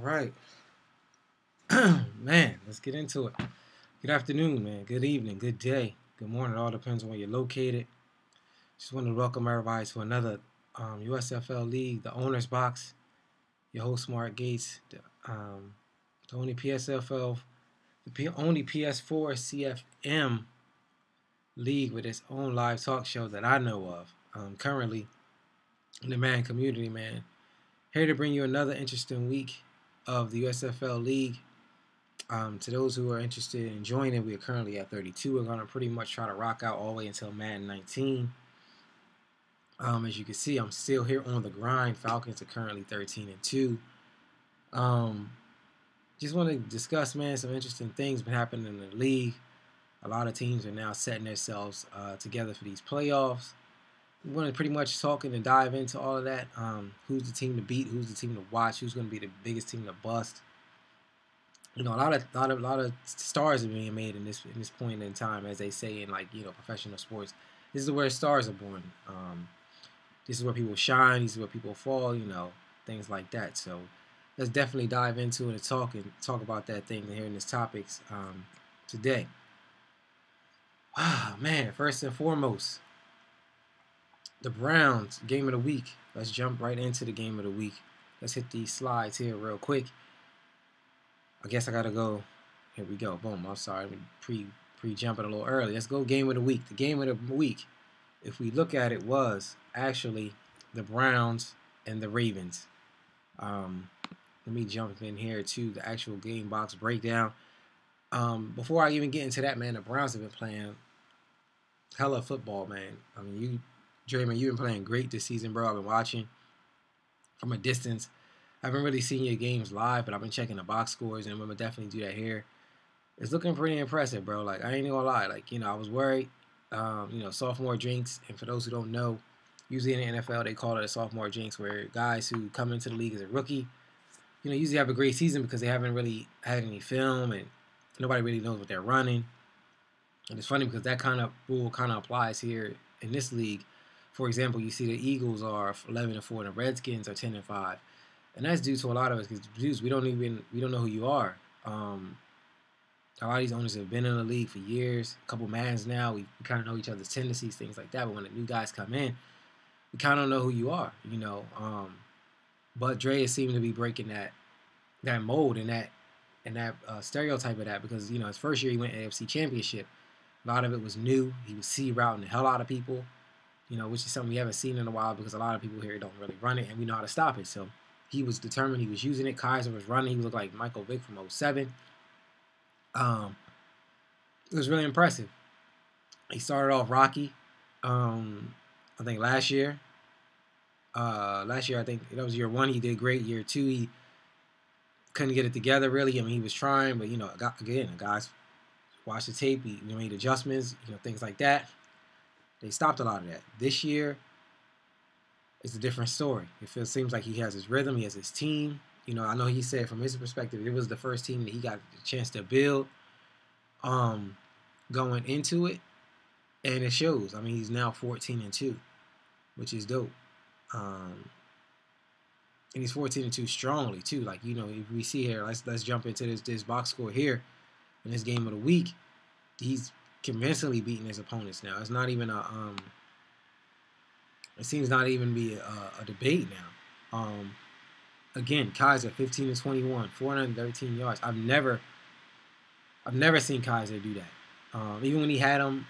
right. Man, let's get into it. Good afternoon, man. Good evening. Good day. Good morning. It all depends on where you're located. Just want to welcome everybody to another USFL League, the Owner's Box. Your host, Marc Gates, the only PSFL, only PS4 CFM league with its own live talk show that I know of. Currently in the Madden community, man. Here to bring you another interesting week of the USFL League. To those who are interested in joining, we are currently at 32. We're going to pretty much try to rock out all the way until Madden 19. As you can see, I'm still here on the grind. Falcons are currently 13-2. Just want to discuss, man, some interesting things been happening in the league. A lot of teams are now setting themselves together for these playoffs. We want to pretty much talk and dive into all of that. Who's the team to beat? Who's the team to watch? Who's going to be the biggest team to bust? You know, a lot of stars are being made in this point in time, as they say in professional sports. This is where stars are born. This is where people shine. This is where people fall. Things like that. So let's definitely dive into it and talk about that thing here in this topics today. Man, first and foremost, the Browns game of the week. Let's jump right into the game of the week. Let's hit these slides here real quick. I guess I gotta go. Here we go. Boom. I'm sorry. Pre-jumping a little early. Let's go game of the week. The game of the week, if we look at it, was actually the Browns and the Ravens. Let me jump in here to the actual game box breakdown. Before I even get into that, man, the Browns have been playing hella football, man. I mean, Draymond, you've been playing great this season, bro. I've been watching from a distance. I haven't really seen your games live, but I've been checking the box scores, and I'm gonna definitely do that here. It's looking pretty impressive, bro. I ain't gonna lie. I was worried. Sophomore jinx, and for those who don't know, usually in the NFL they call it a sophomore jinx, where guys who come into the league as a rookie, usually have a great season because they haven't really had any film and nobody really knows what they're running. And it's funny because that kind of rule kind of applies here in this league. For example, you see the Eagles are 11-4 and the Redskins are 10-5. And that's due to a lot of us because we don't know who you are. A lot of these owners have been in the league for years, a couple Maddens now. We kind of know each other's tendencies, things like that. But when the new guys come in, we kind of don't know who you are, But Dre seemed to be breaking that mold and that stereotype of that because his first year he went AFC Championship. A lot of it was new. He was routing the hell out of people, which is something we haven't seen in a while because a lot of people here don't really run it and we know how to stop it. So he was determined. He was using it. Kaiser was running. He looked like Michael Vick from 07. It was really impressive. He started off rocky. I think last year, I think that was year one. He did great. Year two, he couldn't get it together really. I mean, he was trying, but the guys watched the tape. He made adjustments, things like that. They stopped a lot of that. This year, it's a different story. It seems like he has his rhythm. He has his team. I know he said from his perspective, it was the first team that he got the chance to build going into it. And it shows. I mean, he's now 14-2, which is dope. And he's 14-2 strongly, too. If we see here, let's jump into this box score here in this game of the week. He's convincingly beating his opponents now. It's not even it seems not even be a debate now. Again, Kaiser 15-21, 413 yards. I've never seen Kaiser do that. Even when he had him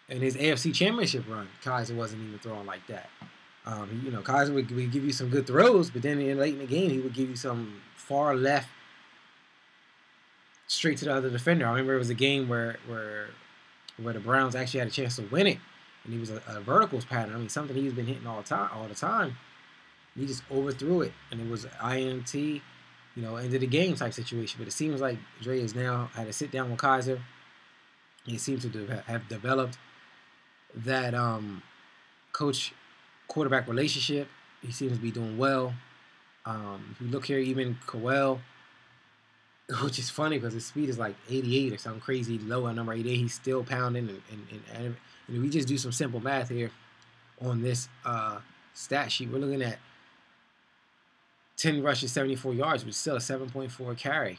in his AFC Championship run, Kaiser wasn't even throwing like that. Kaiser would give you some good throws, but then late in the game, he would give you some far left, straight to the other defender. I remember it was a game where the Browns actually had a chance to win it, and he was a verticals pattern. I mean, something he's been hitting all the time. He just overthrew it, and it was INT, end of the game type situation. But it seems like Dre has now had to sit down with Kaiser. He seems to have developed that coach-quarterback relationship. He seems to be doing well. If you look here, even Coel, which is funny because his speed is like 88 or something crazy low at number 88. He's still pounding, and we just do some simple math here on this stat sheet. We're looking at 10 rushes, 74 yards, which is still a 7.4 carry,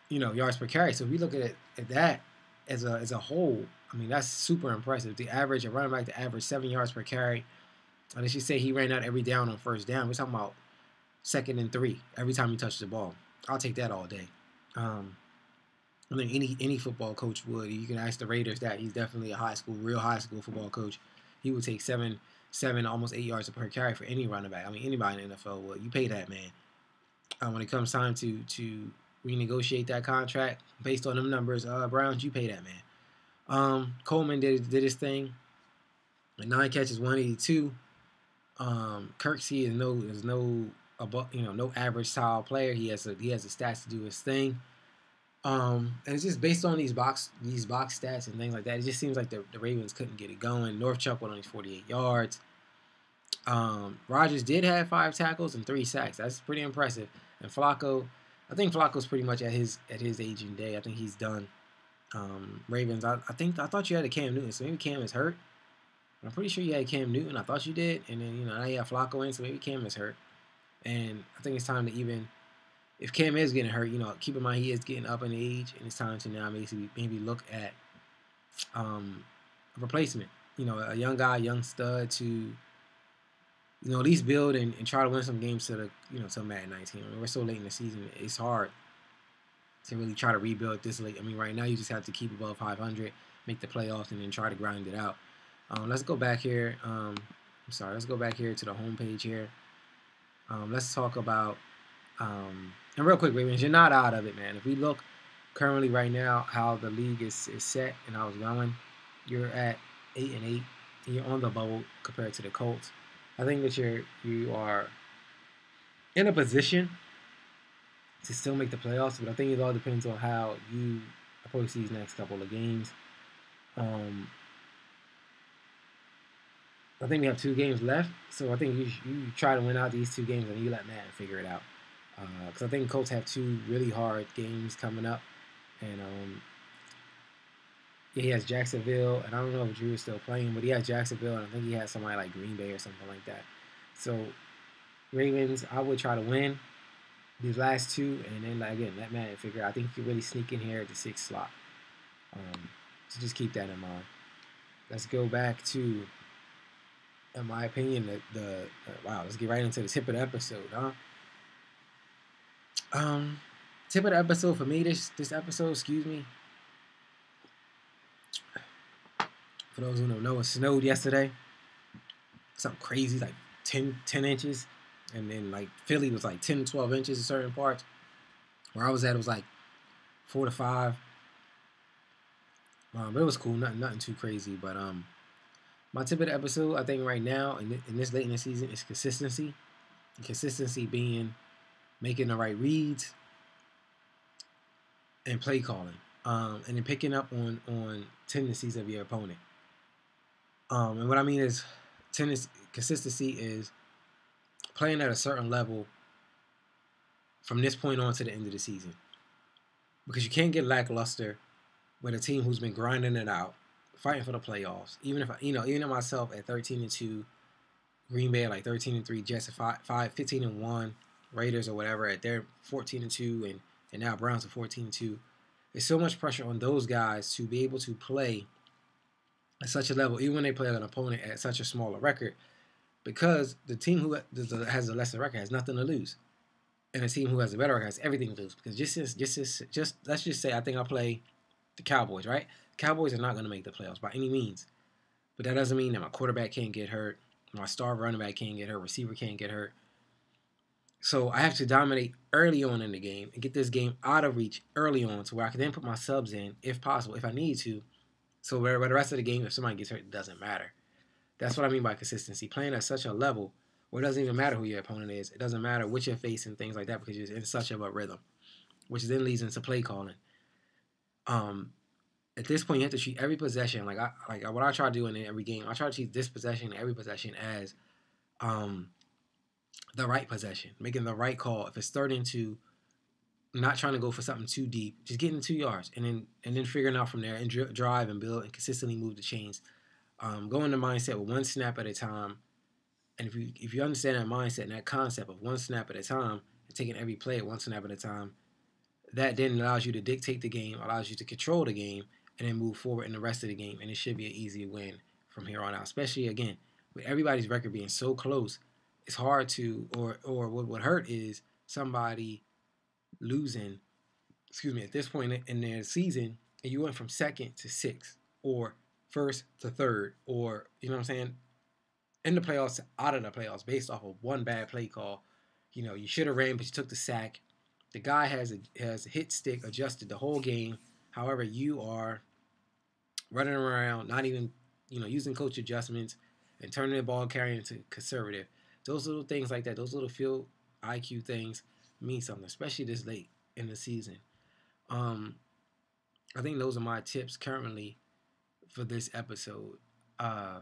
yards per carry. So if we look at that as a whole, I mean, that's super impressive. A running back to average 7 yards per carry. And let's just say he ran out every down on first down. We're talking about 2nd and 3 every time he touched the ball. I'll take that all day. I think any football coach would. You can ask the Raiders that. He's definitely a real high school football coach. He would take 7, almost 8 yards per carry for any running back. I mean, anybody in the NFL would. You pay that man. When it comes time to renegotiate that contract based on them numbers, Browns, you pay that man. Coleman did his thing. 9 catches, 182. Kirksey is no average style player. He has the stats to do his thing. And it's just based on these box stats and things like that. It just seems like the Ravens couldn't get it going. Northchuck went on 48 yards. Rodgers did have 5 tackles and 3 sacks. That's pretty impressive. And Flacco, I think Flacco's pretty much at his aging day. I think he's done. Ravens, I thought you had a Cam Newton, so maybe Cam is hurt. I'm pretty sure you had Cam Newton. I thought you did, and then now you have Flacco in, so maybe Cam is hurt. And I think it's time to if Cam is getting hurt, keep in mind he is getting up in age, and it's time to now maybe look at a replacement. A young guy, young stud to at least build and try to win some games to Madden 19. I mean, we're so late in the season; it's hard to really try to rebuild this late. I mean, right now you just have to keep above 500, make the playoffs, and then try to grind it out. Let's go back here. Let's go back here to the homepage here. Let's talk about and real quick, Ravens, you're not out of it, man. If we look currently right now how the league is set and how it's going, you're at 8-8. And you're on the bubble compared to the Colts. I think that you are in a position to still make the playoffs, but I think it all depends on how you approach these next couple of games. I think we have 2 games left, so I think you try to win out these 2 games and you let Madden figure it out. Because I think Colts have 2 really hard games coming up, and he has Jacksonville, and I don't know if Drew is still playing, but he has Jacksonville, and I think he has somebody like Green Bay or something like that. So Ravens, I would try to win these last 2, and then again let Madden figure it out. I think you can really sneak in here at the 6th slot. So just keep that in mind. Let's go back to, in my opinion, wow, let's get right into the tip of the episode, huh? Tip of the episode for me, this episode, excuse me. For those who don't know, it snowed yesterday. Something crazy, like 10 inches. And then like Philly was like 10 to 12 inches in certain parts. Where I was at, it was like 4 to 5. But it was cool, nothing too crazy. But my tip of the episode, I think right now, in this late in the season, is consistency. And consistency being making the right reads and play calling, and then picking up on tendencies of your opponent. And what I mean is consistency is playing at a certain level from this point on to the end of the season, because you can't get lackluster with a team who's been grinding it out, fighting for the playoffs. Even if even myself at 13-2, Green Bay at like 13-3, Jets at 15-1. Raiders or whatever at their 14-2, and now Browns at 14-2. There's so much pressure on those guys to be able to play at such a level, even when they play an opponent at such a smaller record, because the team who has a lesser record has nothing to lose, and the team who has a better record has everything to lose. Because just let's just say I think I play the Cowboys, right? The Cowboys are not going to make the playoffs by any means, but that doesn't mean that my quarterback can't get hurt, my star running back can't get hurt, receiver can't get hurt. So I have to dominate early on in the game and get this game out of reach early on, to where I can then put my subs in, if possible, if I need to. So where the rest of the game, if somebody gets hurt, it doesn't matter. That's what I mean by consistency. Playing at such a level where it doesn't even matter who your opponent is. It doesn't matter what you're facing, things like that, because you're in such of a rhythm, which then leads into play calling. At this point, you have to treat every possession like what I try to do in every game. I try to treat this possession, every possession, as the right possession, making the right call. If it's 3rd and 2, not trying to go for something too deep, just getting 2 yards, and then figuring out from there and drive and build and consistently move the chains. Go into mindset with 1 snap at a time, and if you understand that mindset and that concept of 1 snap at a time, taking every play at one snap at a time. That then allows you to dictate the game, allows you to control the game, and then move forward in the rest of the game. And it should be an easy win from here on out. Especially again with everybody's record being so close, it's hard to or what would hurt is somebody losing. Excuse me, at this point in their season, and you went from second to sixth, or first to third, or you know what I'm saying, in the playoffs, out of the playoffs, based off of one bad play call. You know, you should have ran, but you took the sack. The guy has a hit stick adjusted the whole game. However, you are running around, not even using coach adjustments and turning the ball carrying into conservative. Those little things like that, those little field IQ things mean something, especially this late in the season. I think those are my tips currently for this episode. I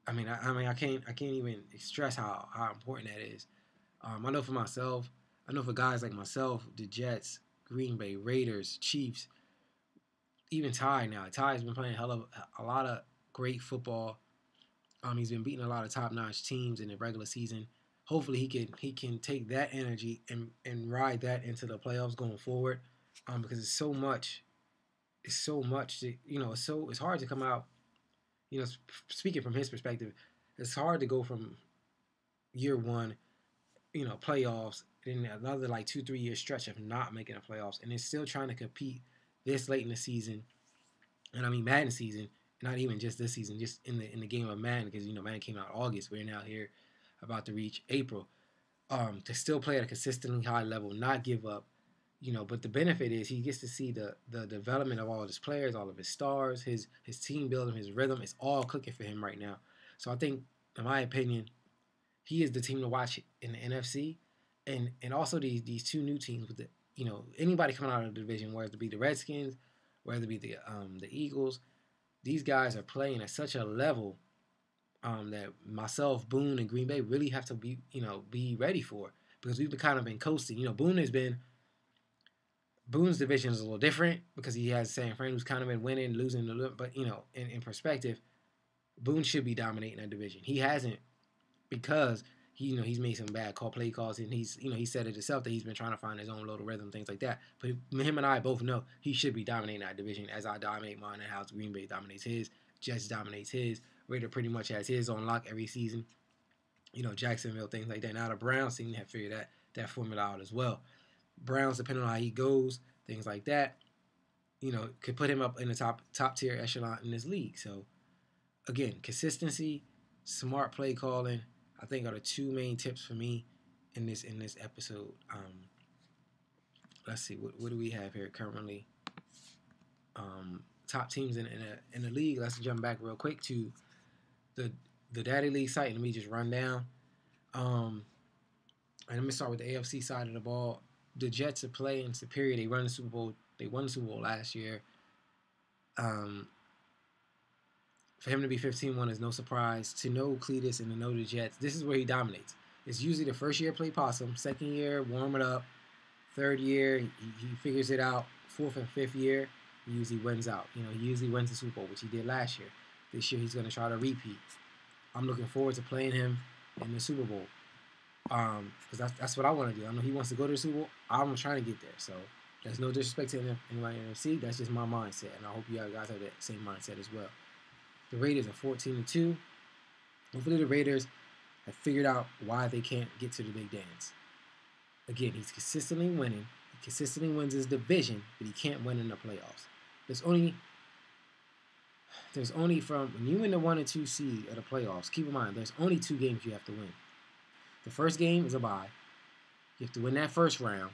can't even stress how important that is. I know for myself, I know for guys like myself, the Jets, Green Bay, Raiders, Chiefs, even Ty now. Ty's been playing a lot of great football. He's been beating a lot of top-notch teams in the regular season. Hopefully he can take that energy and ride that into the playoffs going forward. Because it's so much to, it's hard to come out, speaking from his perspective, it's hard to go from year one, playoffs, and another like 2-3 year stretch of not making the playoffs, and then still trying to compete this late in the season, and I mean Madden season, not even just this season, just in the game of Madden, because Madden came out August, we're now here about to reach April, to still play at a consistently high level, not give up, but the benefit is he gets to see the development of all of his players, all of his stars, his team building, his rhythm. It's all clicking for him right now. So I think, in my opinion, he is the team to watch in the NFC, and also these two new teams with anybody coming out of the division, whether it be the Redskins, whether it be the Eagles. These guys are playing at such a level that myself, Boone, and Green Bay really have to be ready for, because we've been coasting. Boone's division is a little different because he has San Fran, who's kind of been winning, losing a little, but in perspective, Boone should be dominating that division. He hasn't, because he's made some bad play calls, and he said it himself that he's been trying to find his own little rhythm, things like that. But him and I both know he should be dominating that division, as I dominate mine, and how Green Bay dominates his, Jets dominates his, Raider pretty much has his on lock every season. Jacksonville, things like that. Now the Browns seem to have figured that formula out as well. Browns, depending on how he goes, things like that, could put him up in the top tier echelon in this league. So again, consistency, smart play calling, I think are the two main tips for me in this episode. Let's see, what do we have here currently? Top teams in the league. Let's jump back real quick to the Daddy League site, and let me just run down. And let me start with the AFC side of the ball. The Jets are playing superior. They won the Super Bowl. They won the Super Bowl last year. For him to be 15-1 is no surprise. To know Cletus and to know the Jets, this is where he dominates. It's usually the first year play possum, second year warm it up, third year he figures it out, fourth and fifth year he usually wins out. He usually wins the Super Bowl, which he did last year. This year he's going to try to repeat. I'm looking forward to playing him in the Super Bowl. Because that's what I want to do. I know he wants to go to the Super Bowl. I'm trying to get there. So there's no disrespect to anybody in the NFC. That's just my mindset, and I hope you guys have that same mindset as well. The Raiders are 14-2. Hopefully the Raiders have figured out why they can't get to the big dance. Again, he's consistently winning. He consistently wins his division, but he can't win in the playoffs. There's only from when you win the 1 and 2 seed of the playoffs, keep in mind, there's only 2 games you have to win. The first game is a bye. You have to win that first round.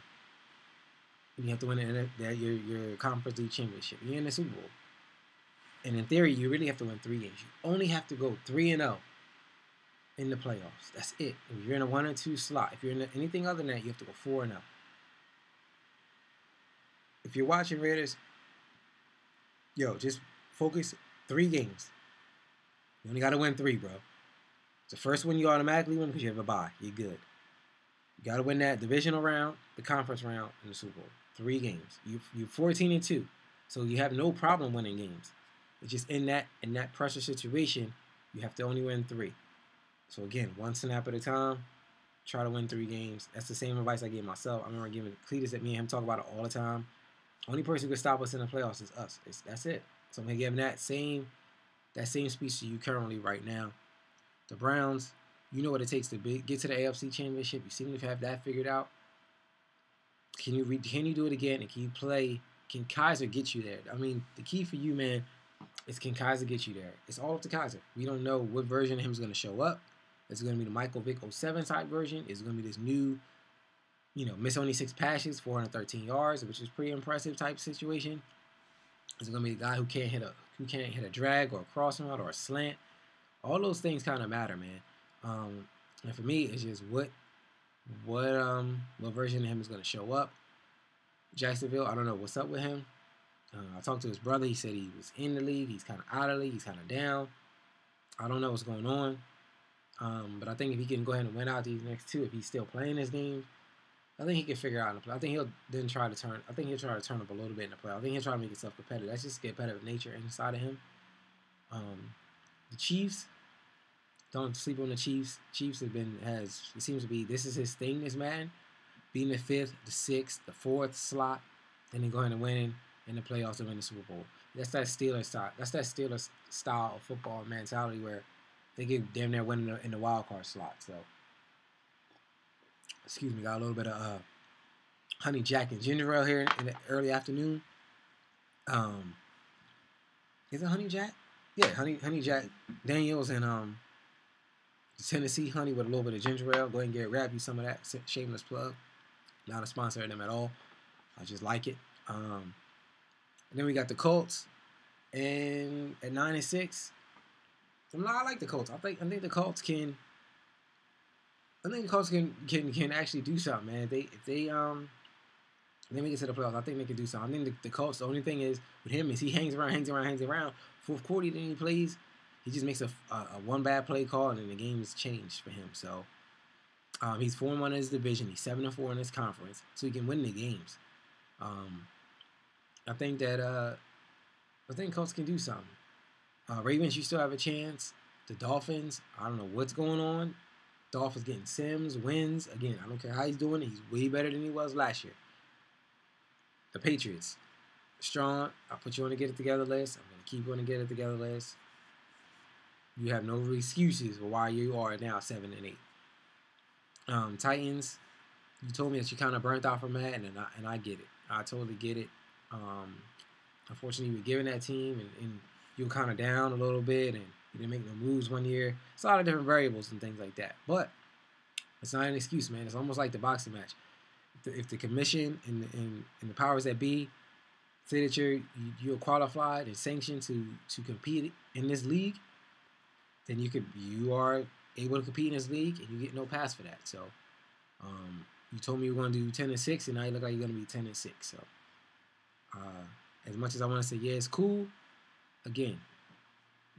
And you have to win your Conference League Championship. You're in the Super Bowl. And in theory, you really have to win 3 games. You only have to go 3-0 in the playoffs. That's it. If you're in a 1 or 2 slot, if you're in anything other than that, you have to go 4-0. If you're watching Raiders, just focus 3 games. You only got to win 3, bro. The first one you automatically win because you have a bye. You're good. You got to win that divisional round, the conference round, and the Super Bowl. 3 games. You're 14-2, so you have no problem winning games. It's just in that pressure situation, you have to only win 3. So again, one snap at a time. Try to win 3 games. That's the same advice I gave myself. I remember giving Cletus at me and him talk about it all the time. Only person who can stop us in the playoffs is us. That's it. So I'm gonna give him that same speech to you currently right now. The Browns, you know what it takes to get to the AFC Championship. You seem to have that figured out. Can you do it again? And can you play? Can Kaiser get you there? I mean, the key for you, man, is can Kaiser get you there? It's all up to Kaiser. We don't know what version of him is going to show up. Is it going to be the Michael Vick 07 type version? Is it going to be this new, miss only 6 passes, 413 yards, which is pretty impressive type situation? Is it going to be the guy who can't hit a drag or a crossing route or a slant? All those things kind of matter, man. And for me, it's just what version of him is going to show up. Jacksonville, I don't know what's up with him. I talked to his brother. He said he was in the league. He's kind of out of the league. He's kind of down. I don't know what's going on. But I think if he can go ahead and win out these next 2, if he's still playing his game, I think he can figure out in the play. I think he'll then try to turn. I think he'll try to turn up a little bit in the play. I think he'll try to make himself competitive. That's just competitive nature inside of him. The Chiefs, don't sleep on the Chiefs. Chiefs it seems to be, this is his thing, this man. Being the 5th, the 6th, the 4th slot, and then going and winning in the playoffs and win the Super Bowl. That's that Steelers style. That's that Steelers style of football mentality where they get damn near winning in the wild card slot. So, excuse me, got a little bit of honey jack and ginger ale here in the early afternoon. Is it honey jack? Yeah, honey jack Daniels and Tennessee honey with a little bit of ginger ale. Go ahead and grab you some of that. Shameless plug. Not a sponsor of them at all. I just like it. And then we got the Colts, and at 9-6, I like the Colts. I think the Colts can. I think the Colts can actually do something, man. If they make it to the playoffs, I think they can do something. I think the Colts. The only thing is with him is he hangs around. Fourth quarter, then he plays. He just makes a one bad play call, and then the game's changed for him. So. He's 4-1 in his division. He's 7-4 in his conference, so he can win the games. I think Colts can do something. Ravens, you still have a chance. The Dolphins, I don't know what's going on. Dolphins getting Sims, wins. Again, I don't care how he's doing it. He's way better than he was last year. The Patriots, strong. I'll put you on the get it together list. I'm going to keep you on the get it together list. You have no excuses for why you are now 7-8. Titans, you told me that you kind of burnt out from Madden, and I get it. I totally get it. Unfortunately, you were given that team, and you were kind of down a little bit, and you didn't make no moves one year. It's a lot of different variables and things like that. But it's not an excuse, man. It's almost like the boxing match. If the commission and the powers that be say that you're qualified and sanctioned to compete in this league, then you are able to compete in this league, and you get no pass for that. So, you told me you were going to do 10-6, and now you look like you're going to be 10-6. So, as much as I want to say, yeah, it's cool. Again,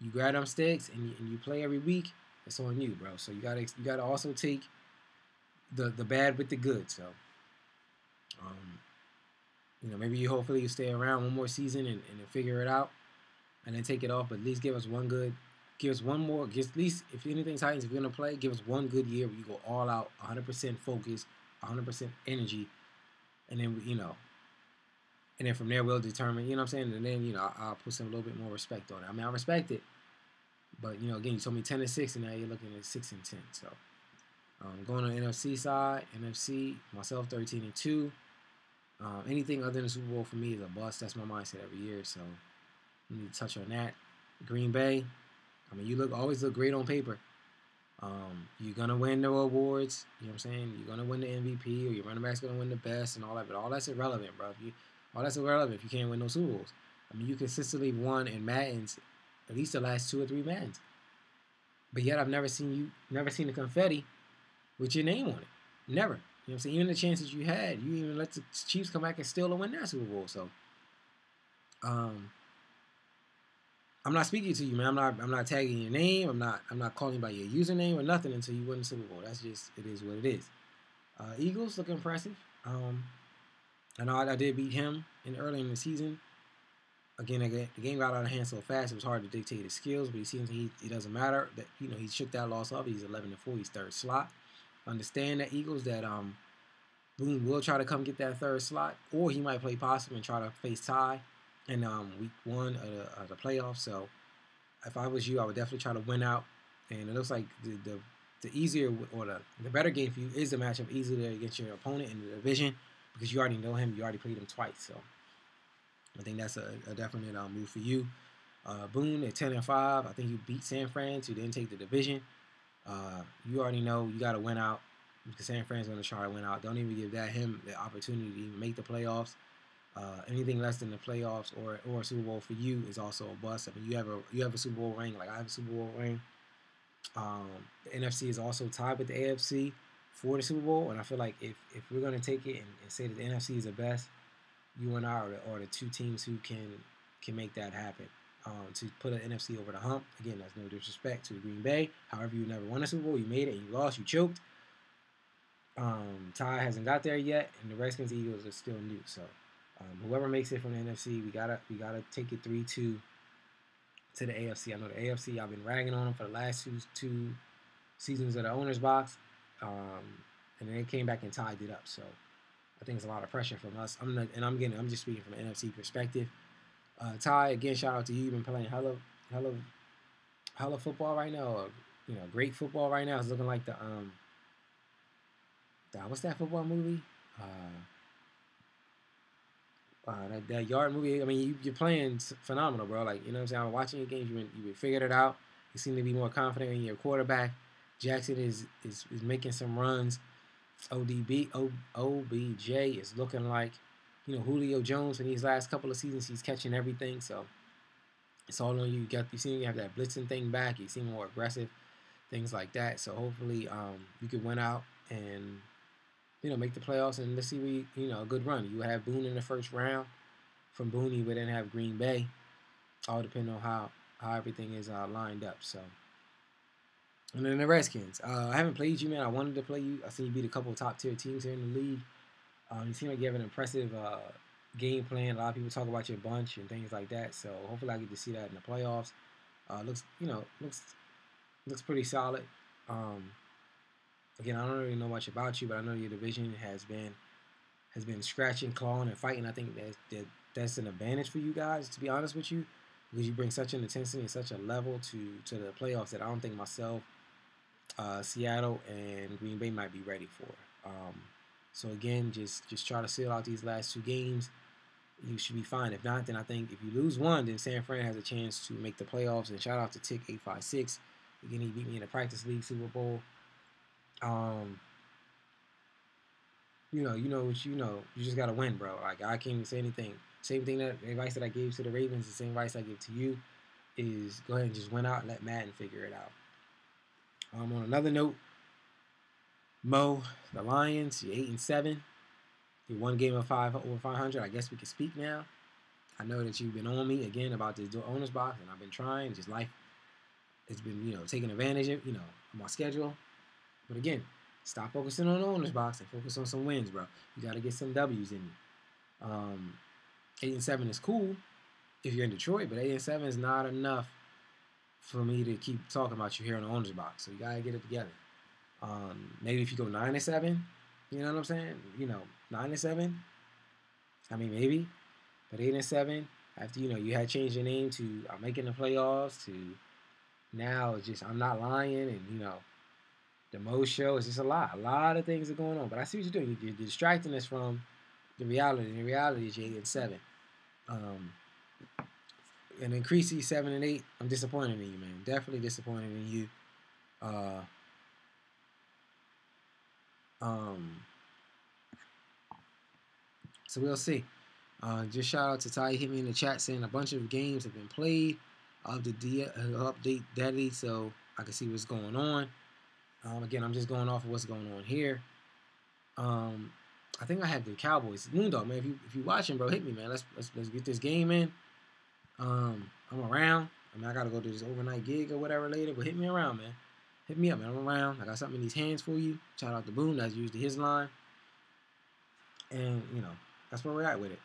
you grab them sticks and you play every week. It's on you, bro. So you gotta also take the bad with the good. So, maybe hopefully you stay around one more season and figure it out, and then take it off. But at least give us one more. At least, if anything, Titans, if you're gonna play, give us one good year where you go all out, 100% focus, 100% energy, and then and then from there we'll determine. You know what I'm saying? And then I'll put some a little bit more respect on it. I mean, I respect it, but again, you told me 10-6, and now you're looking at 6-10. So, going on the NFC side, myself 13-2. Anything other than the Super Bowl for me is a bust. That's my mindset every year. So, we need to touch on that. Green Bay. I mean, you always look great on paper. You're going to win the awards. You know what I'm saying? You're going to win the MVP, or your running back's going to win the best and all that. But all that's irrelevant, bro. All that's irrelevant if you can't win no Super Bowls. I mean, you consistently won in Maddens, at least the last 2 or 3 Maddens. But yet I've never seen the confetti with your name on it. Never. You know what I'm saying? Even the chances you had, you even let the Chiefs come back and steal and win that Super Bowl. So, I'm not speaking to you, man. I'm not tagging your name. I'm not calling you by your username or nothing until you win the Super Bowl. That's just, it is what it is. Eagles look impressive. I know I did beat him early in the season. again, the game got out of hand so fast, it was hard to dictate his skills, but he seems he doesn't matter. That, you know, he shook that loss off. He's 11-4. He's third slot. Understand that Eagles that Boone will try to come get that third slot, or he might play possum and try to face Ty in week 1 of the playoffs. So if I was you, I would definitely try to win out. And it looks like the easier or the better game for you is the matchup easier against your opponent in the division because you already know him. You already played him twice. So I think that's a definite move for you. Boone at 10-5. I think you beat San Fran to then take the division. You already know you got to win out because San Fran's going to try to win out. Don't even give him the opportunity to even make the playoffs. Anything less than the playoffs or a Super Bowl for you is also a bust. I mean, you have a Super Bowl ring, like I have a Super Bowl ring. The NFC is also tied with the AFC for the Super Bowl, and I feel like if we're going to take it and say that the NFC is the best, you and I are the two teams who can make that happen. To put an NFC over the hump. Again, that's no disrespect to Green Bay. However, you never won a Super Bowl. You made it and you lost. You choked. Ty hasn't got there yet, and the Redskins and Eagles are still new. So whoever makes it from the NFC, we gotta take it 3-2 to the AFC. I know the AFC, I've been ragging on them for the last two seasons of the owner's box, and then they came back and tied it up. So I think it's a lot of pressure from us. I'm just speaking from an NFC perspective. Ty, again, shout out to you. You've been playing hella football right now. Or, great football right now. It's looking like the what's that football movie? That yard movie. I mean, you're playing phenomenal, bro. Like, you know what I'm saying? I'm watching your games. You figured it out. You seem to be more confident in your quarterback. Jackson is making some runs. OBJ is looking like, Julio Jones in these last couple of seasons. He's catching everything. So it's all on you. You seem to have that blitzing thing back. You seem more aggressive, things like that. So hopefully you can win out and make the playoffs, and let's see a good run. You have Boone in the first round. From Boone, you would then have Green Bay. All depending on how everything is lined up. So, and then the Redskins. I haven't played you, man. I wanted to play you. I seen you beat a couple of top tier teams here in the league. You seem like you have an impressive game plan. A lot of people talk about your bunch and things like that. So hopefully I get to see that in the playoffs. Looks pretty solid. Again, I don't really know much about you, but I know your division has been scratching, clawing, and fighting. I think that's an advantage for you guys, to be honest with you, because you bring such an intensity and such a level to the playoffs that I don't think myself, Seattle, and Green Bay might be ready for. So again, just try to seal out these last 2 games. You should be fine. If not, then I think if you lose one, then San Fran has a chance to make the playoffs. And shout out to Tick856. Again, he beat me in the practice league Super Bowl. You just gotta win, bro. Like, I can't even say anything. Same thing, that advice that I gave to the Ravens, the same advice I give to you, is go ahead and just win out and let Madden figure it out. On another note, Mo, the Lions, you're 8-7. You're 1 game of over 500. I guess we can speak now. I know that you've been on me again about this owner's box, and I've been trying. Just life, it's been taking advantage of my schedule. But again, stop focusing on the owner's box and focus on some wins, bro. You got to get some W's in you. 8-7 is cool if you're in Detroit, but 8-7 is not enough for me to keep talking about you here on the owner's box. So you got to get it together. Maybe if you go 9-7, you know what I'm saying? 9-7. I mean, maybe. But 8-7, after you had changed your name to I'm making the playoffs to now it's just I'm not lying, and the Mo show is just a lot of things are going on. But I see what you're doing. You're distracting us from the reality. And the reality is you're 8-7. And then Creasy 7-8. I'm disappointed in you, man. Definitely disappointed in you. So we'll see. Just shout out to Ty. He hit me in the chat saying a bunch of games have been played. I'll update daily so I can see what's going on. Again, I'm just going off of what's going on here. I think I have the Cowboys. Moondog, man, if you watching, bro, hit me, man. Let's get this game in. I'm around. I mean, I gotta go to this overnight gig or whatever later, but hit me around, man. Hit me up, man. I'm around. I got something in these hands for you. Shout out to Boone. That's usually his line. And that's where we're at with it.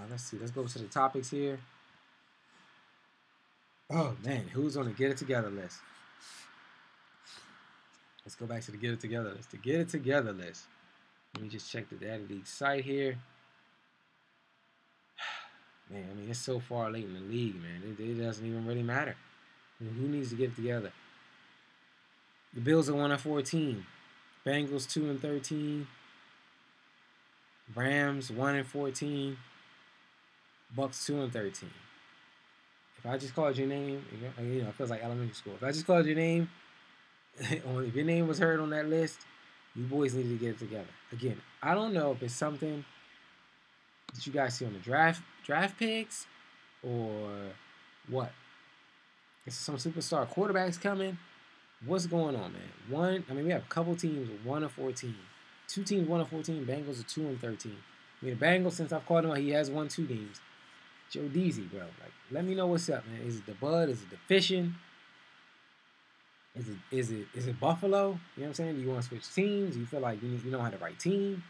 Let's see. Let's go to the topics here. Oh man, who's on the Get It Together list? Let's go back to the Get It Together list. The Get It Together list. Let me just check the Daddy League site here. Man, I mean, it's so far late in the league, man. It doesn't even really matter. I mean, who needs to get it together? The Bills are 1-14. Bengals 2-13. Rams 1-14. Bucks 2-13. If I just called your name, you know, it feels like elementary school. If I just called your name, if your name was heard on that list, you boys need to get it together. Again, I don't know if it's something that you guys see on the draft picks or what. Is some superstar quarterbacks coming? What's going on, man? We have a couple teams 1-14. Two teams 1-14. Bengals are 2-13. I mean, the Bengals, since I've called him out, he has won 2 games. Joe Deasy, bro. Like, let me know what's up, man. Is it the bud? Is it the fishing? Is it Buffalo? You know what I'm saying? Do you want to switch teams? Do you feel like you don't have the right team?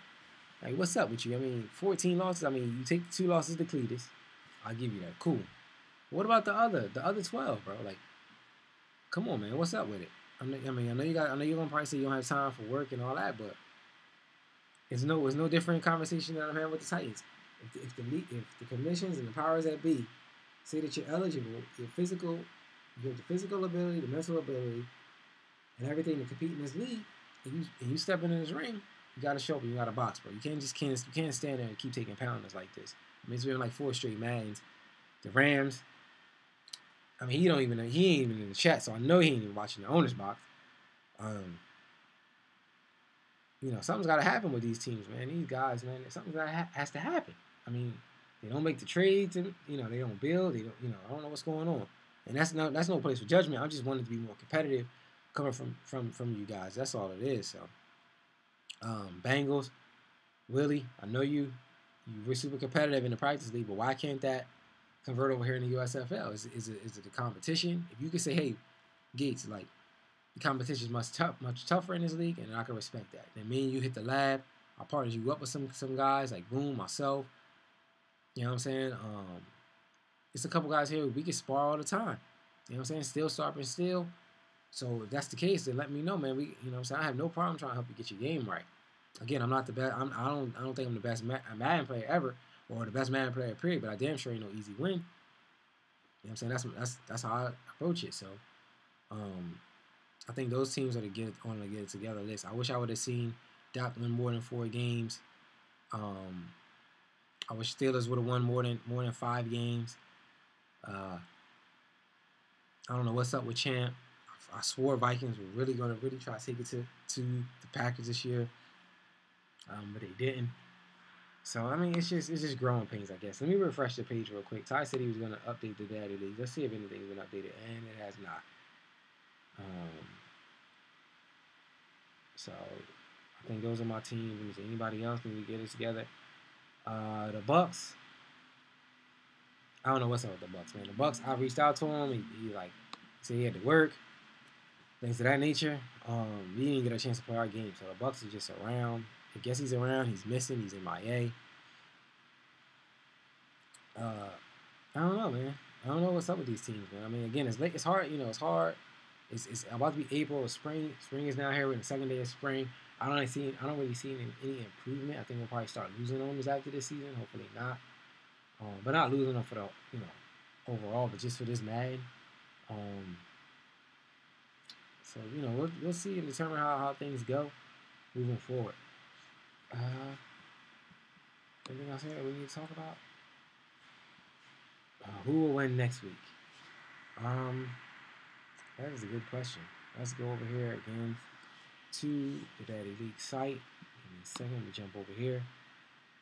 Like, what's up with you? I mean, 14 losses. I mean, you take the 2 losses to Cletus. I'll give you that. Cool. What about the other 12, bro? Like, come on, man. What's up with it? I know you're gonna probably say you don't have time for work and all that, but it's no different conversation that I'm having with the Titans. If the commissions and the powers that be say that you're eligible, you have the physical ability, the mental ability, and everything to compete in this league, and you step in this ring, you gotta show up and you gotta box, bro. You can't stand there and keep taking pounders like this. I mean, it's been like 4 straight Maddens. The Rams. I mean, he ain't even in the chat, so I know he ain't even watching the owner's box. You know, something's got to happen with these teams, man. These guys, man, something has to happen. I mean, they don't make the trades, and you know, they don't build. They don't, you know, I don't know what's going on, and that's no place for judgment. I just wanted to be more competitive, coming from you guys. That's all it is. So, Bengals, Willie, I know you were super competitive in the practice league, but why can't that convert over here in the USFL? Is it the competition? If you could say, hey, Gates, like, the competition is much tougher in this league, and I can respect that. And me and you hit the lab. I partnered you up with some guys like Boom, myself. You know what I'm saying? It's a couple guys here we can spar all the time. You know what I'm saying? Still sharpen steel. So if that's the case, then let me know, man. You know what I'm saying? I have no problem trying to help you get your game right. Again, I'm not the best. I don't think I'm the best Madden player ever, or the best Madden player period. But I damn sure ain't no easy win. You know what I'm saying? That's how I approach it. So, I think those teams are to get it together list. I wish I would have seen Doc win more than 4 games. I wish Steelers would have won more than 5 games. I don't know what's up with Champ. I swore Vikings were really going to try to take it to the Packers this year, but they didn't. So I mean, it's just growing pains, I guess. Let me refresh the page real quick. Ty said he was going to update the Daddy League. Let's see if anything's been updated, and it has not. So I think those are my teams. Anybody else need to get it together? The Bucks. I don't know what's up with the Bucks, man. The Bucks, I reached out to him. He said he had to work, things of that nature. We didn't get a chance to play our game, so the Bucks are just around. I guess he's around. He's missing. He's MIA. I don't know, man. I don't know what's up with these teams, man. I mean, again, it's late. It's hard. You know, it's hard. It's about to be April. Spring is now here. We're in the 2nd day of spring. I don't really see any improvement. I think we'll probably start losing owners after this season. Hopefully not. But not losing them for the overall, but just for this Madden. So we'll see and determine how things go moving forward. Anything else here that we need to talk about? Who will win next week? That is a good question. Let's go over here again to the Daddy League site. Give me a second. We jump over here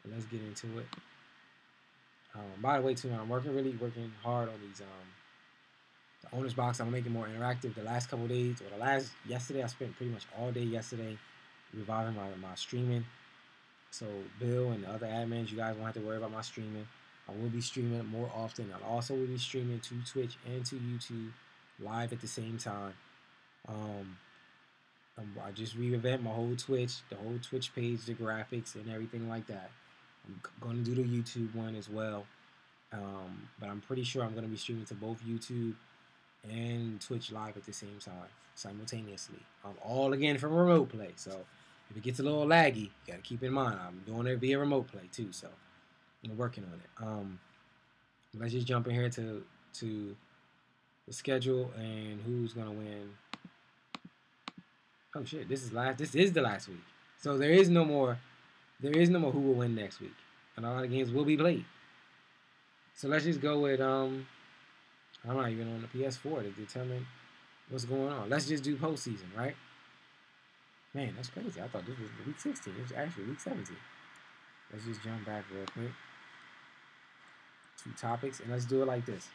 and let's get into it. By the way, too, I'm working hard on these the owner's box. I'm making more interactive. The last couple of days, or yesterday, I spent pretty much all day yesterday reviving my streaming. So Bill and the other admins, you guys won't have to worry about my streaming. I will be streaming more often. I also will be streaming to Twitch and to YouTube live at the same time. I just revamped my whole Twitch, the whole Twitch page, the graphics, and everything like that. I'm going to do the YouTube one as well. But I'm pretty sure I'm going to be streaming to both YouTube and Twitch live at the same time, simultaneously. All again from remote play. So if it gets a little laggy, you got to keep in mind I'm doing it via remote play too. So I'm working on it. Let's just jump in here to the schedule and who's going to win. Oh shit! This is the last week. So there is no more who will win next week, and a lot of games will be played. So let's just go with I'm not even on the PS4 to determine what's going on. Let's just do postseason, right? Man, that's crazy. I thought this was week 16. It was actually week 17. Let's just jump back real quick. 2 topics, and let's do it like this.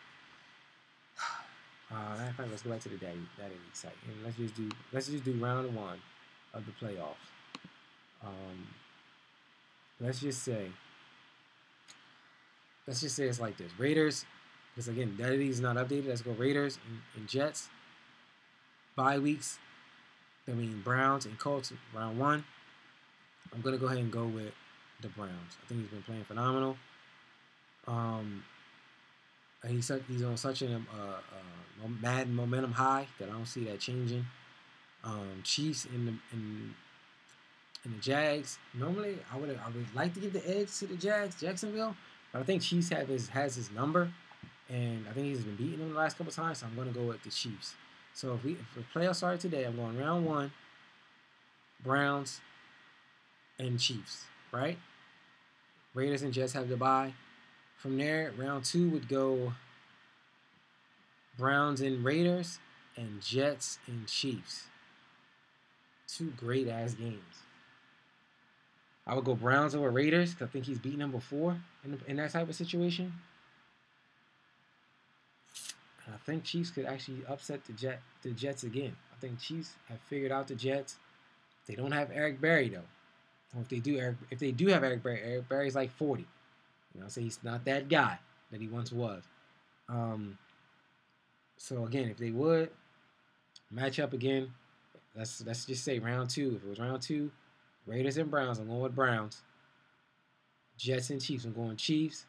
Matter of fact, let's go back to the Daddy League site, and let's just do round 1 of the playoffs. Let's just say it's like this. Raiders, because again, Daddy League is not updated. Let's go Raiders and Jets. Bye weeks. I mean Browns and Colts round 1. I'm gonna go ahead and go with the Browns. I think he's been playing phenomenal. He's on such a Madden momentum high that I don't see that changing. Chiefs in the Jags. Normally, I would like to give the edge to the Jacksonville, but I think Chiefs has his number, and I think he's been beating them the last couple of times. So I'm going to go with the Chiefs. So if the playoffs start today, I'm going round 1, Browns and Chiefs. Right? Raiders and Jets have the bye. From there, round 2 would go Browns and Raiders and Jets and Chiefs. 2 great-ass games. I would go Browns over Raiders because I think he's beaten them before in that type of situation. And I think Chiefs could actually upset the Jets again. I think Chiefs have figured out the Jets. They don't have Eric Berry, though. Or if they do have Eric Berry's like 40. So he's not that guy that he once was. So again, if they would match up again, let's just say round 2. If it was round 2, Raiders and Browns, I'm going with Browns. Jets and Chiefs, I'm going Chiefs.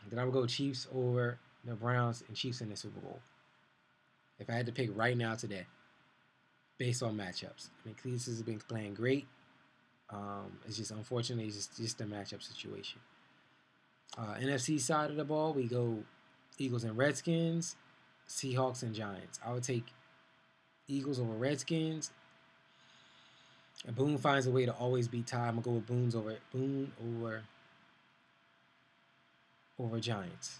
Then I would go Chiefs over the Browns and Chiefs in the Super Bowl. If I had to pick right now today, based on matchups. I mean, Cleveland has been playing great. It's just unfortunately it's just a matchup situation. NFC side of the ball, we go Eagles and Redskins, Seahawks and Giants. I would take Eagles over Redskins. And Boone finds a way to always beat Ty. I'm gonna go with Boone over Giants.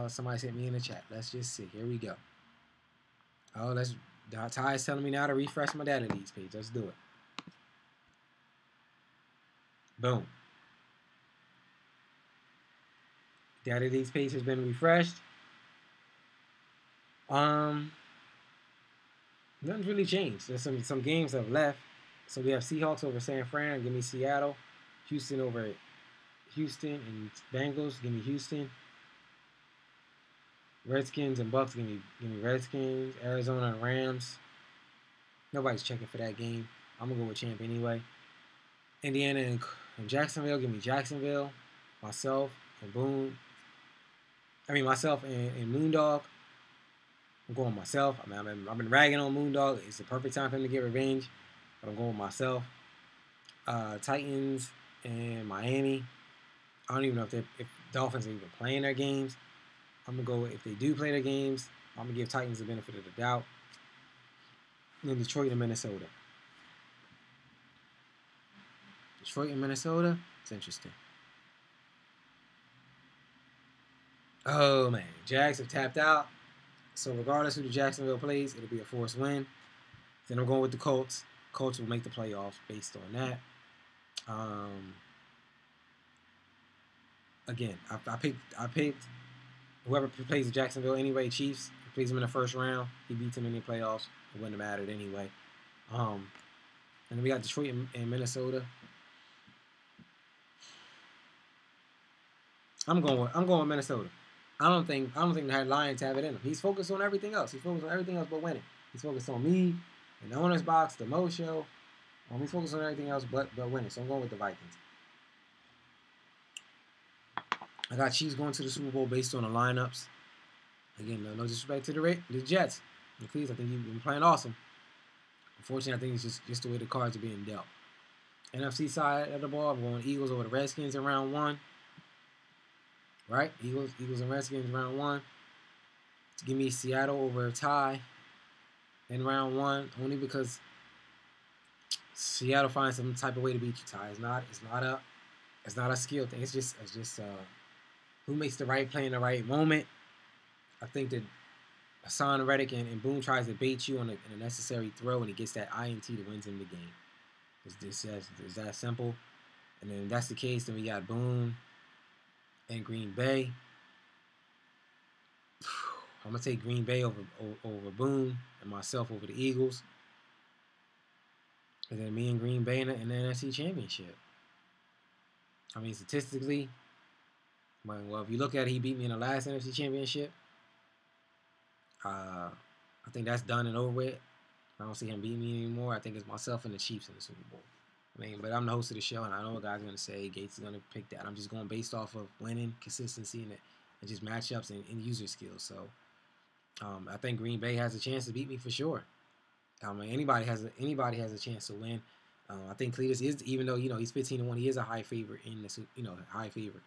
Somebody sent me in the chat. Let's just see. Here we go. Ty is telling me now to refresh my Daddy Leagues page. Let's do it. Boom. Daddy Leagues page has been refreshed. Nothing's really changed. There's some games that have left. So we have Seahawks over San Fran. Give me Seattle. Houston over Houston and Bengals. Give me Houston. Redskins and Bucks. Give me Redskins. Arizona and Rams. Nobody's checking for that game. I'm gonna go with champ anyway. Indiana and Jacksonville. Give me Jacksonville. Myself and Moondog. I'm going with myself. I mean, I've been ragging on Moondog. It's the perfect time for him to get revenge. But I'm going with myself. Titans and Miami. I don't even know if Dolphins are even playing their games. I'm going to go with, if they do play their games, I'm going to give Titans the benefit of the doubt. And then Detroit and Minnesota. Detroit and Minnesota. It's interesting. Oh, man. Jags have tapped out. So regardless who the Jacksonville plays, it'll be a forced win. Then I'm going with the Colts. Colts will make the playoffs based on that. Again, I picked whoever plays Jacksonville anyway. Chiefs plays them in the first round. He beats them in the playoffs. It wouldn't have mattered anyway. And then we got Detroit and Minnesota. I'm going with Minnesota. I don't think the Lions have it in him. He's focused on everything else. He's focused on everything else but winning. He's focused on me, and the owner's box, the Mo show. He's focused on everything else but winning. So I'm going with the Vikings. I got Chiefs going to the Super Bowl based on the lineups. Again, no disrespect to the Jets. Please, I think you've been playing awesome. Unfortunately, I think it's just the way the cards are being dealt. NFC side of the ball, I'm going Eagles over the Redskins in round 1. Right? Eagles and Redskins round 1. Give me Seattle over Ty in round 1, only because Seattle finds some type of way to beat you. Ty. It's not a skill thing. It's just who makes the right play in the right moment. I think that Hassan Reddick and Boone tries to bait you on a necessary throw, and he gets that INT that wins him the game. It's that simple. And then if that's the case, then we got Boone and Green Bay. I'm going to take Green Bay over Boone and myself over the Eagles. And then me and Green Bay in the NFC Championship. I mean, statistically, well, if you look at it, he beat me in the last NFC Championship. I think that's done and over with. I don't see him beating me anymore. I think it's myself and the Chiefs in the Super Bowl. I mean, but I'm the host of the show, and I know what guys are going to say. Gates is going to pick that. I'm just going based off of winning, consistency, and just matchups and user skills. So I think Green Bay has a chance to beat me for sure. I mean, anybody has a chance to win. I think Cletus is, even though he's 15-1, he is a high favorite in this, high favorite.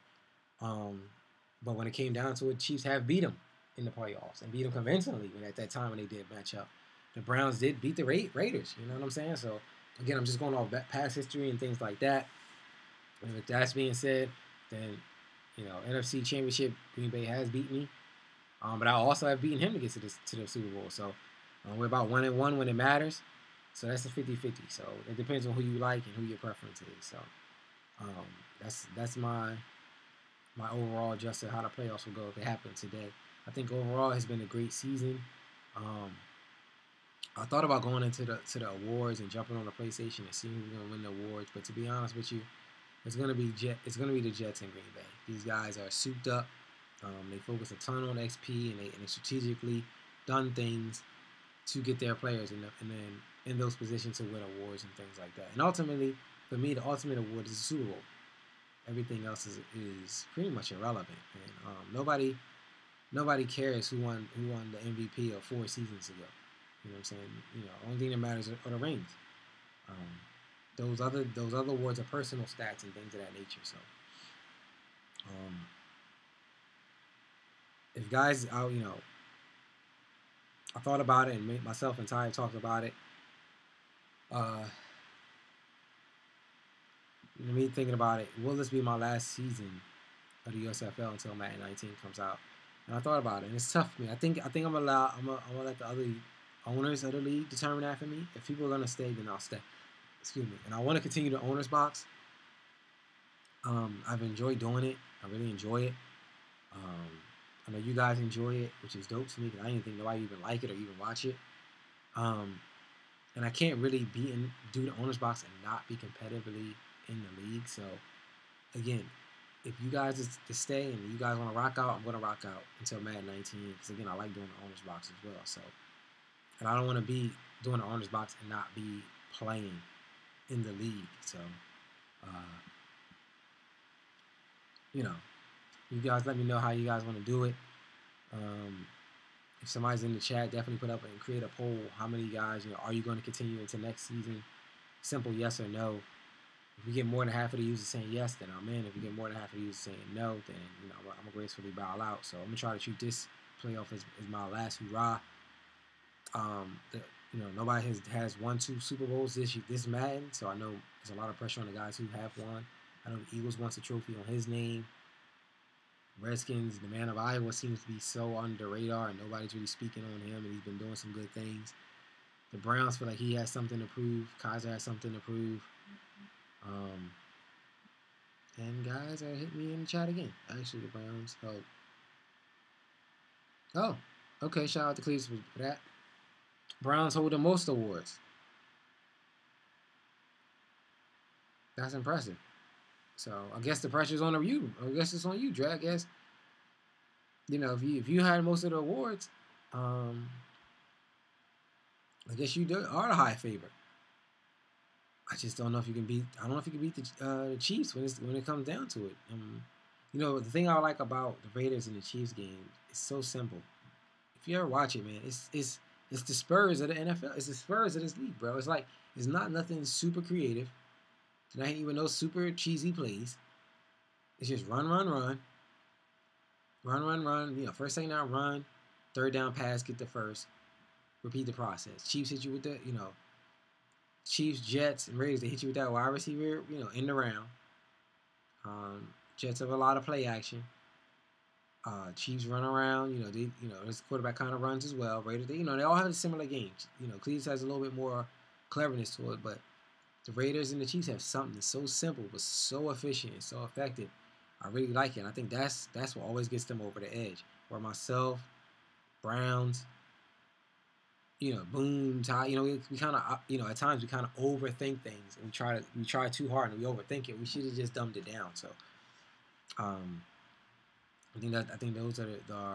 But when it came down to it, Chiefs have beat him in the playoffs and beat them convincingly at that time when they did match up. The Browns did beat the Raiders. You know what I'm saying? So again, I'm just going off past history and things like that. And with that being said, then NFC Championship, Green Bay has beat me. But I also have beaten him to get to the Super Bowl. So we're about 1-1 when it matters. So that's a 50-50. So it depends on who you like and who your preference is. So that's my overall adjust to how the playoffs will go if it happened today. I think overall it's been a great season. I thought about going into the awards and jumping on the PlayStation and seeing who's gonna win the awards. But to be honest with you, it's gonna be the Jets and Green Bay. These guys are souped up. They focus a ton on XP and they strategically done things to get their players and then in those positions to win awards and things like that. And ultimately, for me, the ultimate award is the Super Bowl. Everything else is pretty much irrelevant. And nobody cares who won the MVP of 4 seasons ago. You know what I'm saying? Only thing that matters are the rings. Those other awards are personal stats and things of that nature. So, if guys, I thought about it and myself and Ty talked about it. Me thinking about it, will this be my last season of the USFL until Madden 19 comes out? And I thought about it, and it's tough for me. I think I'm gonna let the other owners of the league determine that for me. If people are gonna stay, then I'll stay. Excuse me. And I want to continue the owners box. I've enjoyed doing it. I really enjoy it. I know you guys enjoy it, which is dope to me because I didn't think nobody even like it or even watch it. And I can't really do the owners box and not be competitively in the league. So again, if you guys is to stay and you guys want to rock out, I'm going to rock out until Madden 19 because again, I like doing the owners box as well. So, and I don't want to be doing the owners box and not be playing in the league. So, you guys let me know how you guys want to do it. If somebody's in the chat, definitely put up and create a poll. How many guys, are you going to continue into next season? Simple yes or no. If we get more than half of the users saying yes, then I'm in. If we get more than half of the users saying no, then I'm gonna gracefully bow out. So I'm gonna try to treat this playoff as my last hurrah. Nobody has won 2 Super Bowls this Madden, so I know there's a lot of pressure on the guys who have won. I know the Eagles wants a trophy on his name. Redskins, the man of Iowa, seems to be so under the radar and nobody's really speaking on him, and he's been doing some good things. The Browns feel like he has something to prove. Kaiser has something to prove. And guys are hitting me in the chat again. Actually, the Browns. Oh, okay. Shout out to Cleveland for that. Browns hold the most awards. That's impressive. So I guess the pressure's on you. I guess it's on you, Dre. I guess if you had most of the awards, I guess you are the high favorite. I just don't know if you can beat. I don't know if you can beat the Chiefs when it comes down to it. You know, the thing I like about the Raiders and the Chiefs game is so simple. If you ever watch it, man, it's the Spurs of the NFL. It's the Spurs of this league, bro. It's like it's not nothing super creative. Not even no super cheesy plays. It's just run, run, run, run, run, run. You know, first thing down, run, third down pass, get the first. Repeat the process. Chiefs hit you with the, you know, Chiefs, Jets, and Raiders. They hit you with that wide receiver, you know, in the round. Jets have a lot of play action. Chiefs run around. You know, this quarterback kind of runs as well. Raiders, they all have similar games. You know, Cleveland has a little bit more cleverness to it, but the Raiders and the Chiefs have something that's so simple but so efficient and so effective. I really like it. And I think that's what always gets them over the edge. Where myself, Browns, you know, Boone, Ty, you know, we kind of, you know, at times we kind of overthink things and we try too hard and we overthink it. We should have just dumbed it down. So, I think those are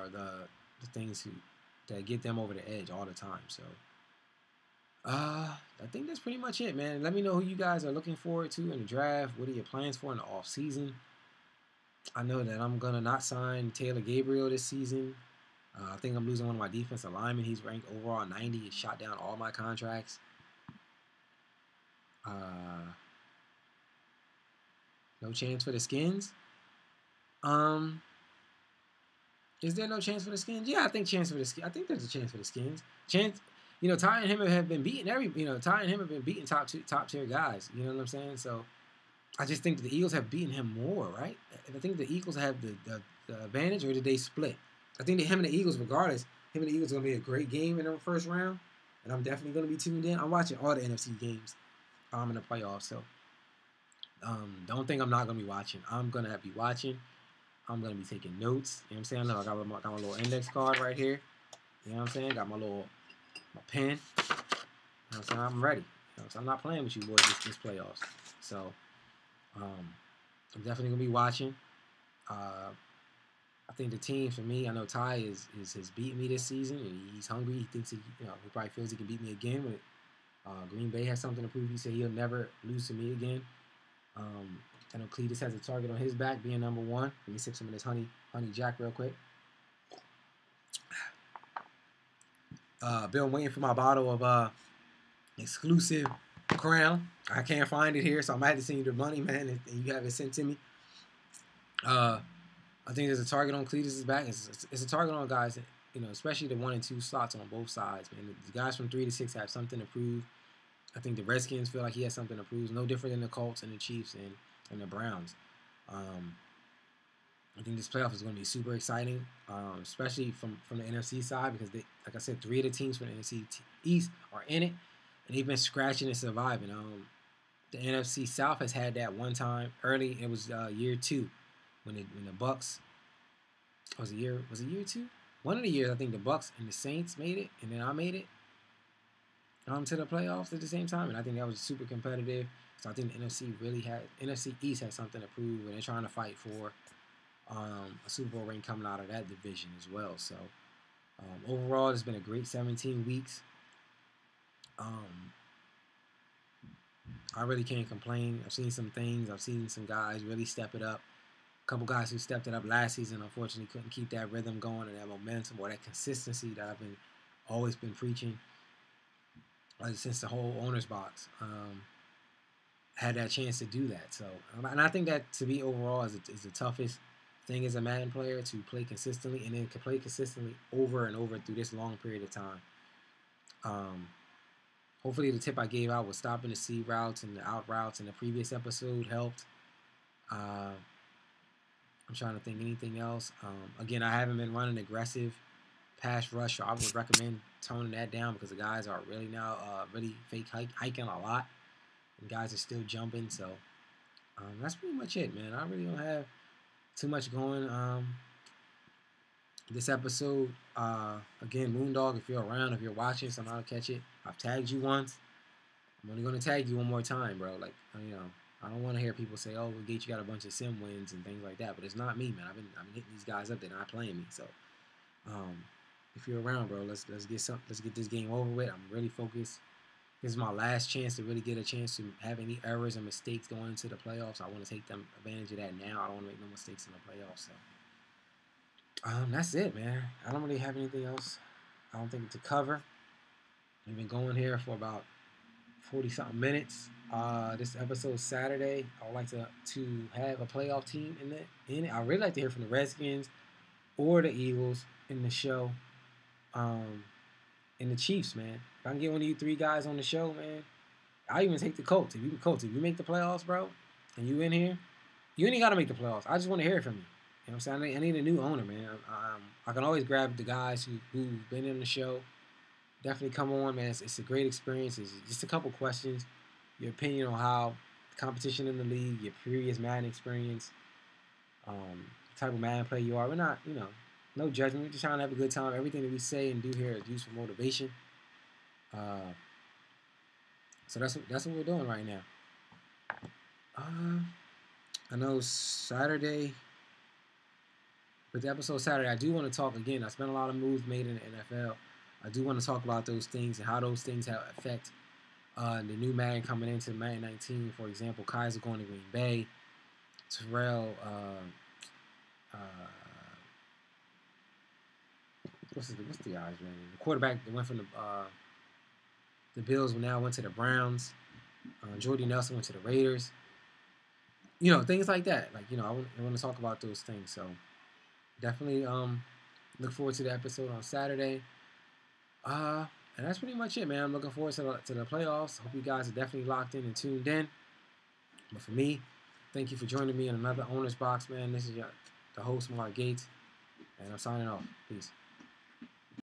the things that get them over the edge all the time. So, I think that's pretty much it, man. Let me know who you guys are looking forward to in the draft. What are your plans for in the off season? I know that I'm gonna not sign Taylor Gabriel this season. I think I'm losing one of my defensive linemen. He's ranked overall 90. He shot down all my contracts. No chance for the Skins. Is there no chance for the Skins? Yeah, I think there's a chance for the Skins. You know, Ty and him have been beating top tier guys. You know what I'm saying? So I just think the Eagles have beaten him more, right? I think the Eagles have the advantage, or did they split? I think that him and the Eagles are going to be a great game in the first round, and I'm definitely going to be tuned in. I'm watching all the NFC games in the playoffs, so don't think I'm not going to be watching. I'm going to be watching. I'm going to be taking notes. You know what I'm saying? I got my little index card right here. You know what I'm saying? Got my pen. You know what I'm saying? I'm ready. You know what I'm saying? I'm not playing with you boys this playoffs. So I'm definitely going to be watching. I think the team, for me, I know Ty has beaten me this season, and he's hungry. He thinks he probably feels he can beat me again. When Green Bay has something to prove, he said he'll never lose to me again. I know Cletus has a target on his back, being number one. Let me sip some of this honey jack real quick. Bill, I'm waiting for my bottle of exclusive Crown. I can't find it here, so I might have to send you the money, man, and you have it sent to me. I think there's a target on Cletus's back. It's a target on guys, you know, especially the 1 and 2 slots on both sides, man. The guys from 3 to 6 have something to prove. I think the Redskins feel like he has something to prove. No different than the Colts and the Chiefs and the Browns. I think this playoff is going to be super exciting, especially from the NFC side, because like I said, 3 of the teams from the NFC East are in it, and they've been scratching and surviving. The NFC South has had that one time early. It was year 2 when the Bucks was it year 2? One of the years I think the Bucks and the Saints made it, and then I made it to the playoffs at the same time, and I think that was super competitive. So I think the NFC East has something to prove, and they're trying to fight for a Super Bowl ring coming out of that division as well. So overall, it's been a great 17 weeks. I really can't complain. I've seen some things. I've seen some guys really step it up. A couple guys who stepped it up last season, unfortunately, couldn't keep that rhythm going and that momentum or that consistency that I've always been preaching since the whole owner's box. Had that chance to do that. So, and I think that to be overall is the toughest thing as a Madden player, to play consistently and then to play consistently over and over through this long period of time. Hopefully the tip I gave out was stopping the C routes and the out routes in the previous episode helped. I'm trying to think anything else. Again, I haven't been running aggressive pass rush, so I would recommend toning that down, because the guys are really now really fake hiking a lot, and guys are still jumping. So that's pretty much it, man. I really don't have too much going this episode. Again, Moondog, if you're around, if you're watching, somehow to catch it. I've tagged you once. I'm only going to tag you one more time, bro. Like, you know, I don't want to hear people say, "Oh, well, Gates, you got a bunch of sim wins and things like that." But it's not me, man. I've been hitting these guys up. They're not playing me. So, if you're around, bro, let's get this game over with. I'm really focused This is my last chance to really get a chance to have any errors and mistakes going into the playoffs. I want to take them advantage of that now. I don't want to make no mistakes in the playoffs. So that's it, man. I don't really have anything else. I don't think to cover. We've been going here for about 40-something minutes. This episode Saturday. I would like to have a playoff team in it. I really like to hear from the Redskins or the Eagles in the show. And the Chiefs, man. If I can get one of you three guys on the show, man, I'll even take the Colts. If you make the playoffs, bro, and you in here, you ain't got to make the playoffs. I just want to hear it from you. You know what I'm saying? I need a new owner, man. I can always grab the guys who've been in the show. Definitely come on, man. It's a great experience. It's just a couple questions. Your opinion on how the competition in the league, your previous Madden experience, the type of Madden player you are. We're not, no judgment. We're just trying to have a good time. Everything that we say and do here is used for motivation. So that's what we're doing right now. I know Saturday, with the episode Saturday, I do want to talk again. I spent a lot of moves made in the NFL. I do want to talk about those things and how those things have affect the new Madden coming into Madden 19. For example, Kaiser going to Green Bay, Terrell. What's the guy's name? The quarterback that went from the Bills now went to the Browns. Jordy Nelson went to the Raiders. Things like that. I want to talk about those things. So definitely look forward to the episode on Saturday. And that's pretty much it, man. I'm looking forward to the playoffs. Hope you guys are definitely locked in and tuned in. But for me, thank you for joining me in another Owner's Box, man. This is the host, Marc Gates, and I'm signing off. Peace.